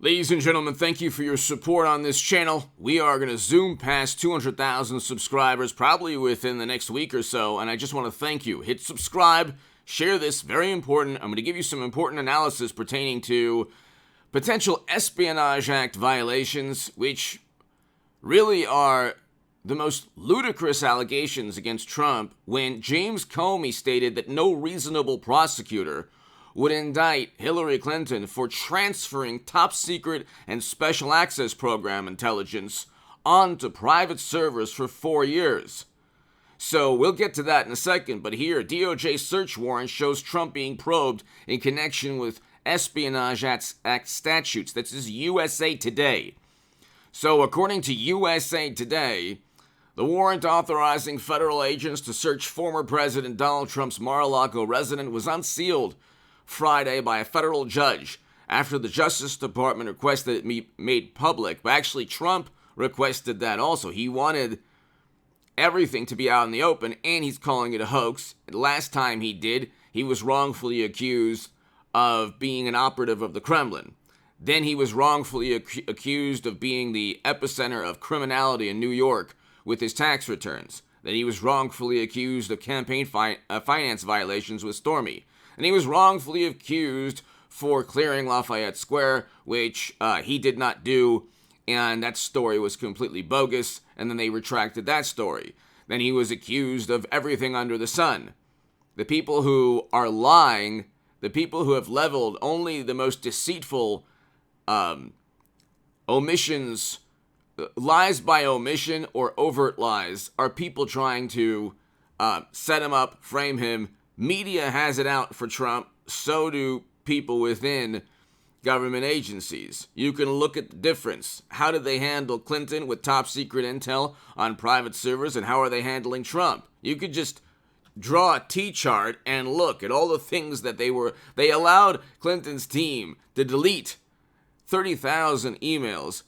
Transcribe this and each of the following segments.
Ladies and gentlemen, thank you for your support on this channel. We are going to zoom past 200,000 subscribers probably within the next week or so, and I just want to thank you. Hit subscribe, share this, very important. I'm going to give you some important analysis pertaining to potential Espionage Act violations, which really are the most ludicrous allegations against Trump when James Comey stated that no reasonable prosecutor would indict Hillary Clinton for transferring top-secret and special access program intelligence onto private servers for 4 years. So we'll get to that in a second, but here, DOJ search warrant shows Trump being probed in connection with Espionage Act statutes. This is USA Today. So according to USA Today, the warrant authorizing federal agents to search former President Donald Trump's Mar-a-Lago residence was unsealed Friday by a federal judge after the Justice Department requested it be made public. But actually, Trump requested that also. He wanted everything to be out in the open, and he's calling it a hoax. Last time he did, he was wrongfully accused of being an operative of the Kremlin. Then he was wrongfully accused of being the epicenter of criminality in New York with his tax returns. Then he was wrongfully accused of campaign finance violations with Stormy. And he was wrongfully accused for clearing Lafayette Square, which he did not do, and that story was completely bogus, and then they retracted that story. Then he was accused of everything under the sun. The people who are lying, the people who have leveled only the most deceitful omissions, lies by omission or overt lies, are people trying to set him up, frame him. Media has it out for Trump, so do people within government agencies. You can look at the difference. How did they handle Clinton with top secret intel on private servers, and how are they handling Trump? You could just draw a T-chart and look at all the things that they allowed Clinton's team to delete 30,000 emails,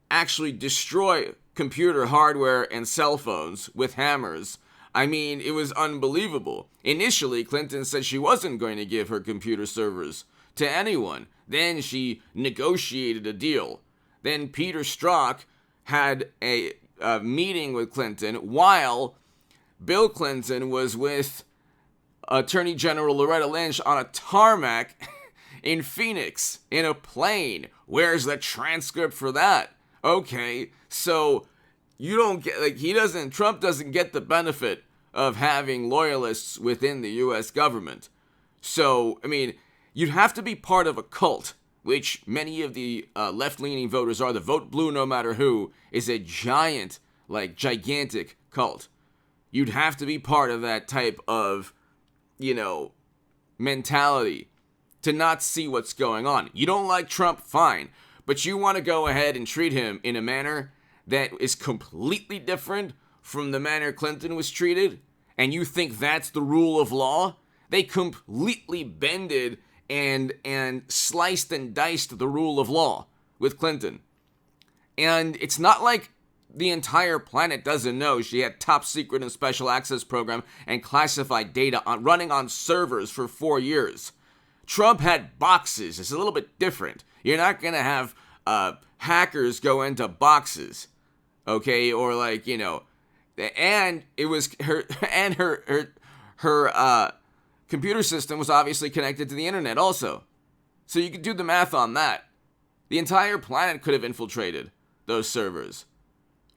actually destroy computer hardware and cell phones with hammers. I mean, it was unbelievable. Initially, Clinton said she wasn't going to give her computer servers to anyone. Then she negotiated a deal. Then Peter Strzok had a meeting with Clinton while Bill Clinton was with Attorney General Loretta Lynch on a tarmac in Phoenix in a plane. Where's the transcript for that? Okay, so you don't get, Trump doesn't get the benefit of having loyalists within the U.S. government. So, I mean, you'd have to be part of a cult, which many of the left-leaning voters are. The vote blue no matter who is a gigantic cult. You'd have to be part of that type of, mentality to not see what's going on. You don't like Trump, fine, but you want to go ahead and treat him in a manner that is completely different from the manner Clinton was treated, and you think that's the rule of law? They completely bended and sliced and diced the rule of law with Clinton. And it's not like the entire planet doesn't know she had top secret and special access program and classified data running on servers for 4 years. Trump had boxes. It's a little bit different. You're not going to have hackers go into boxes. Okay, or and it was her computer system was obviously connected to the internet also. So you could do the math on that. The entire planet could have infiltrated those servers.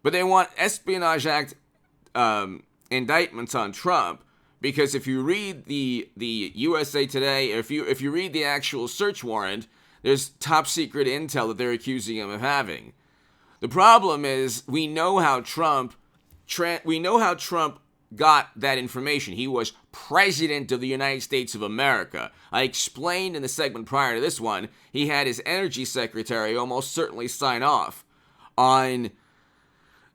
But they want Espionage Act indictments on Trump because if you read the USA Today, if you read the actual search warrant, there's top secret intel that they're accusing him of having. The problem is we know how Trump got that information. He was president of the United States of America. I explained in the segment prior to this one, he had his energy secretary almost certainly sign off on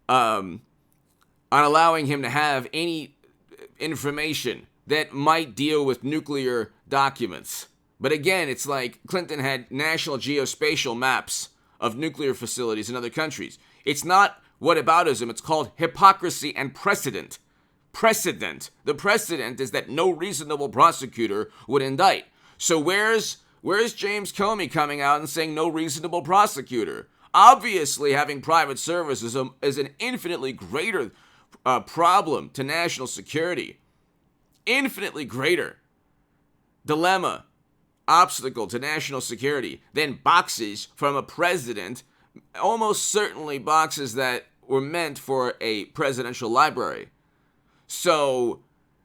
allowing him to have any information that might deal with nuclear documents. But again, it's like Clinton had national geospatial maps of nuclear facilities in other countries. It's not whataboutism, it's called hypocrisy and precedent. The precedent is that no reasonable prosecutor would indict. So where's Where's James Comey coming out and saying no reasonable prosecutor? Obviously, having private servers is an infinitely greater problem to national security. Infinitely greater dilemma, obstacle to national security than boxes from a president, almost certainly boxes that were meant for a presidential library. So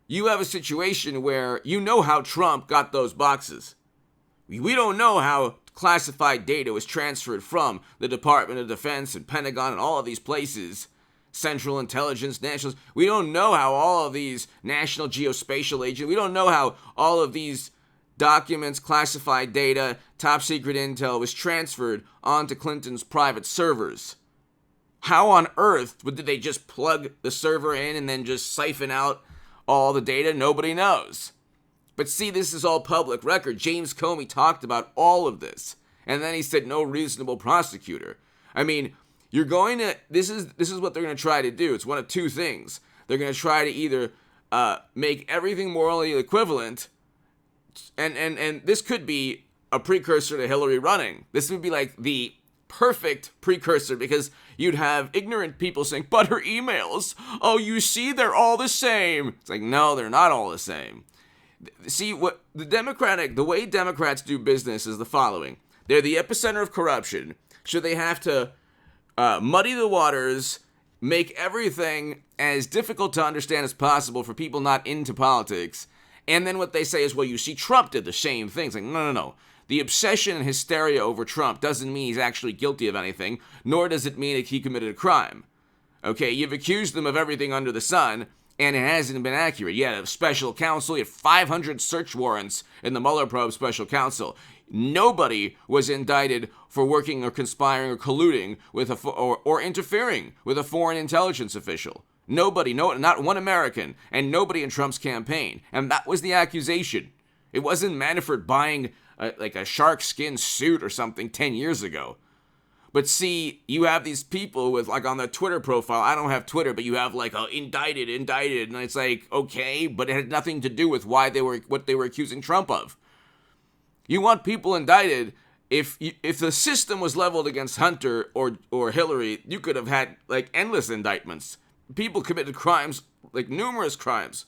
you have a situation where you know how Trump got those boxes. We don't know how classified data was transferred from the Department of Defense and Pentagon and all of these places, Central Intelligence, National. We don't know how all of these National Geospatial Agents, we don't know how all of these documents, classified data, top secret intel was transferred onto Clinton's private servers. How on earth did they just plug the server in and then just siphon out all the data? Nobody knows. But see, this is all public record. James Comey talked about all of this. And then he said no reasonable prosecutor. I mean, this is what they're going to try to do. It's one of two things. They're going to try to either make everything morally equivalent, and this could be a precursor to Hillary running. This would be like the perfect precursor, because you'd have ignorant people saying, but her emails, oh, you see, they're all the same. It's like, no, they're not all the same. See, what the way Democrats do business is the following. They're the epicenter of corruption, so they have to muddy the waters, make everything as difficult to understand as possible for people not into politics, and then what they say is, well, you see, Trump did the same thing. It's like, no. The obsession and hysteria over Trump doesn't mean he's actually guilty of anything, nor does it mean that he committed a crime. Okay, you've accused him of everything under the sun, and it hasn't been accurate. You had a special counsel, you had 500 search warrants in the Mueller probe special counsel. Nobody was indicted for working or conspiring or colluding with or interfering with a foreign intelligence official. Nobody, not one American, and nobody in Trump's campaign. And that was the accusation. It wasn't Manafort buying like a shark skin suit or something 10 years ago. But see, you have these people with, like, on their Twitter profile, I don't have Twitter, but you have, like, indicted, and it's like, okay, but it had nothing to do with what they were accusing Trump of. You want people indicted. If the system was leveled against Hunter or Hillary, you could have had, like, endless indictments. People committed crimes, like numerous crimes.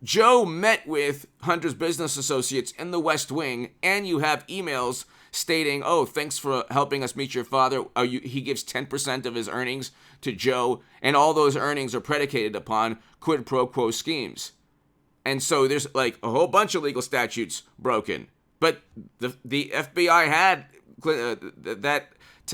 Joe met with Hunter's business associates in the West Wing, and you have emails stating, oh, thanks for helping us meet your father. He gives 10% of his earnings to Joe, and all those earnings are predicated upon quid pro quo schemes. And so there's like a whole bunch of legal statutes broken. But the FBI had that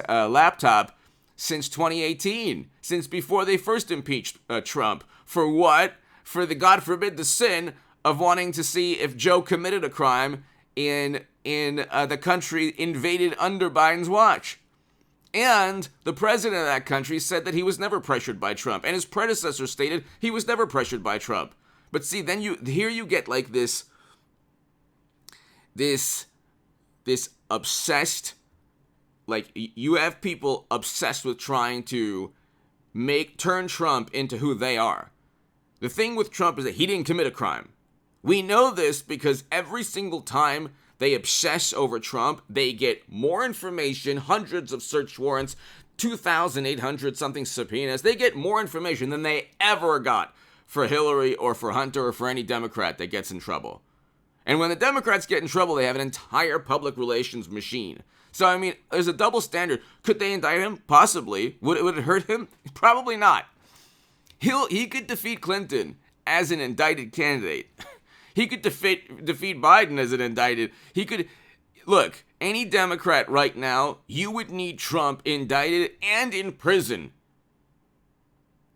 laptop since 2018, since before they first impeached Trump. For what? For the, God forbid, the sin of wanting to see if Joe committed a crime in the country invaded under Biden's watch. And the president of that country said that he was never pressured by Trump, and his predecessor stated he was never pressured by Trump. But see, then you get like this obsessed, like you have people obsessed with trying to turn Trump into who they are. The thing with Trump is that he didn't commit a crime. We know this because every single time they obsess over Trump, they get more information, hundreds of search warrants, 2,800 something subpoenas. They get more information than they ever got for Hillary or for Hunter or for any Democrat that gets in trouble. And when the Democrats get in trouble, they have an entire public relations machine. So, I mean, there's a double standard. Could they indict him? Possibly. Would it hurt him? Probably not. He could defeat Clinton as an indicted candidate. He could defeat Biden as an indicted. He could, look, any Democrat right now, you would need Trump indicted and in prison.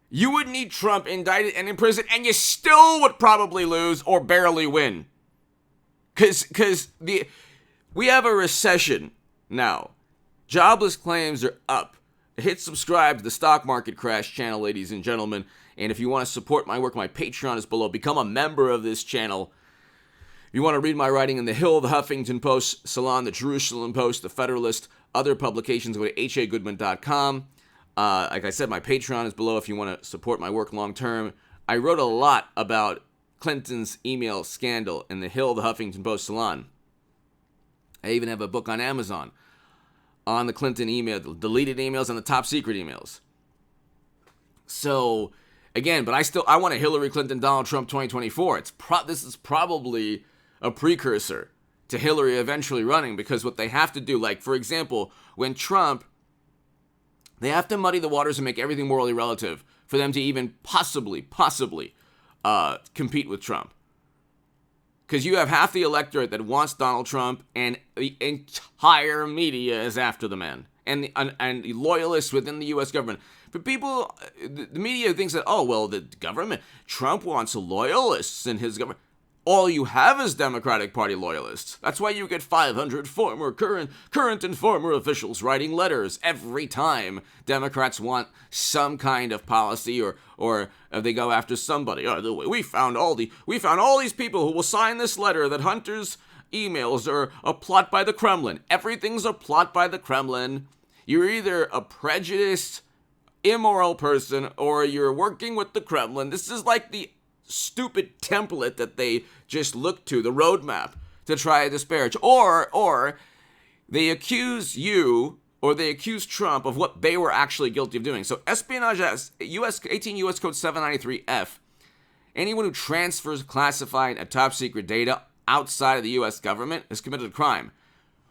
You would need Trump indicted and in prison, and you still would probably lose or barely win. Because we have a recession now. Jobless claims are up. Hit subscribe to the Stock Market Crash channel, ladies and gentlemen. And if you want to support my work, my Patreon is below. Become a member of this channel. If you want to read my writing in The Hill, the Huffington Post, Salon, the Jerusalem Post, the Federalist, other publications, go to hagoodman.com. Like I said, my Patreon is below if you want to support my work long term. I wrote a lot about Clinton's email scandal in The Hill, the Huffington Post, Salon. I even have a book on Amazon on the Clinton email, the deleted emails and the top secret emails. So, again, but I want a Hillary Clinton, Donald Trump 2024. This is probably a precursor to Hillary eventually running, because what they have to do, like, for example, when Trump, they have to muddy the waters and make everything morally relative for them to even possibly compete with Trump. Because you have half the electorate that wants Donald Trump, and the entire media is after the man, and the loyalists within the U.S. government. But people, the media thinks that, oh, well, the government, Trump wants loyalists in his government. All you have is Democratic Party loyalists. That's why you get 500 former, current and former officials writing letters every time Democrats want some kind of policy, or they go after somebody. Oh, we found all these people who will sign this letter that Hunter's emails are a plot by the Kremlin. Everything's a plot by the Kremlin. You're either a prejudiced, immoral person, or you're working with the Kremlin. This is like the stupid template that they just look to, the roadmap, to try to disparage. Or they accuse you, or they accuse Trump of what they were actually guilty of doing. So espionage, 18 U.S. Code 793F, anyone who transfers classified and top secret data outside of the U.S. government has committed a crime.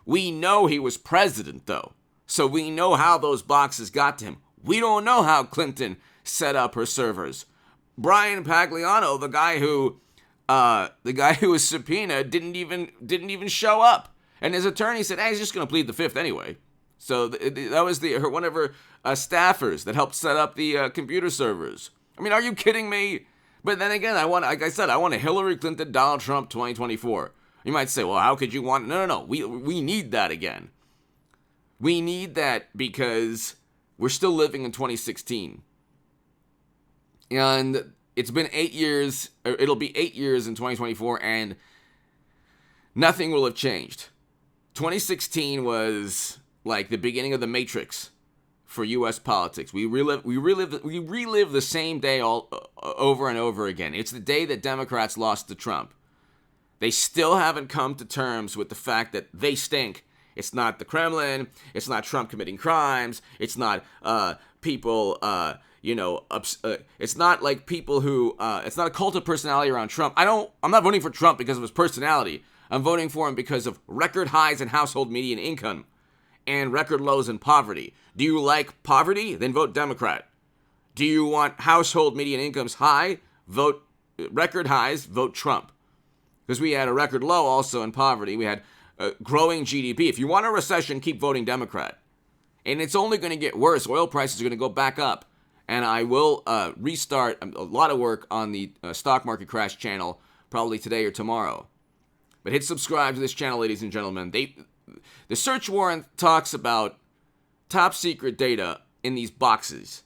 We know he was president, though, so we know how those boxes got to him. We don't know how Clinton set up her servers. Brian Pagliano, the guy who was subpoenaed, didn't even show up, and his attorney said, "Hey, he's just going to plead the fifth anyway." So that was one of her staffers that helped set up the computer servers. I mean, are you kidding me? But then again, I want a Hillary Clinton, Donald Trump 2024. You might say, well, how could you want? No. We need that again. We need that because we're still living in 2016. And it's been 8 years, it'll be 8 years in 2024, and nothing will have changed. 2016 was like the beginning of the Matrix for U.S. politics. We relive the same day all over and over again. It's the day that Democrats lost to Trump. They still haven't come to terms with the fact that they stink. It's not the Kremlin. It's not Trump committing crimes. It's not people. It's not like people who. It's not a cult of personality around Trump. I'm not voting for Trump because of his personality. I'm voting for him because of record highs in household median income and record lows in poverty. Do you like poverty? Then vote Democrat. Do you want household median incomes high? Vote record highs. Vote Trump. Because we had a record low also in poverty. We had growing GDP. If you want a recession, keep voting Democrat. And it's only going to get worse. Oil prices are going to go back up. And I will restart a lot of work on the stock market crash channel probably today or tomorrow. But hit subscribe to this channel, ladies and gentlemen. The search warrant talks about top secret data in these boxes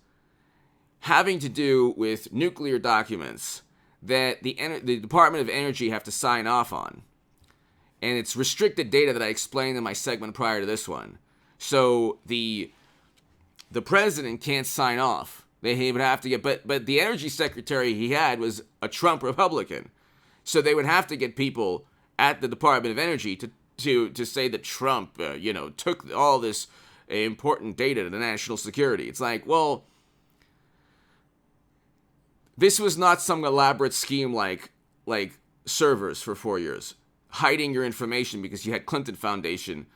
having to do with nuclear documents that the Department of Energy have to sign off on. And it's restricted data that I explained in my segment prior to this one. So the president can't sign off. They would have to get, but the energy secretary he had was a Trump Republican. So they would have to get people at the Department of Energy to say that Trump, took all this important data to the national security. It's like, well, this was not some elaborate scheme like servers for 4 years, hiding your information because you had Clinton Foundation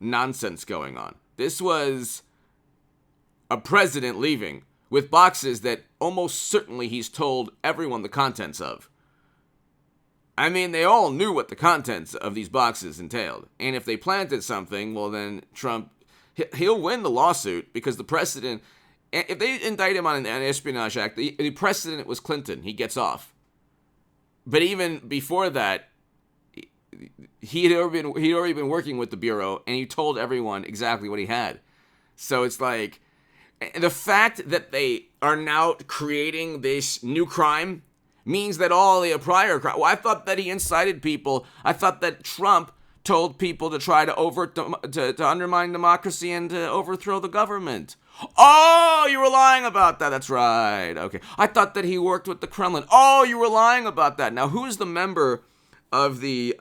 nonsense going on. This was a president leaving with boxes that almost certainly he's told everyone the contents of. I mean, they all knew what the contents of these boxes entailed. And if they planted something, well, then Trump, he'll win the lawsuit because the precedent, if they indict him on an Espionage Act, the precedent was Clinton. He gets off. But even before that, he'd already been working with the Bureau, and he told everyone exactly what he had. So it's like, the fact that they are now creating this new crime means that all the prior crime. Well, I thought that he incited people. I thought that Trump told people to try to undermine democracy and to overthrow the government. Oh, you were lying about that. That's right. Okay. I thought that he worked with the Kremlin. Oh, you were lying about that. Now, who's the member of the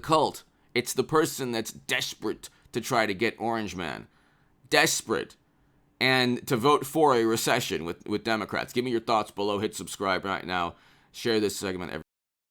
cult It's the person that's desperate to try to get Orange Man. Desperate. And to vote for a recession with Democrats. Give me your thoughts below. Hit subscribe right now. Share this segment every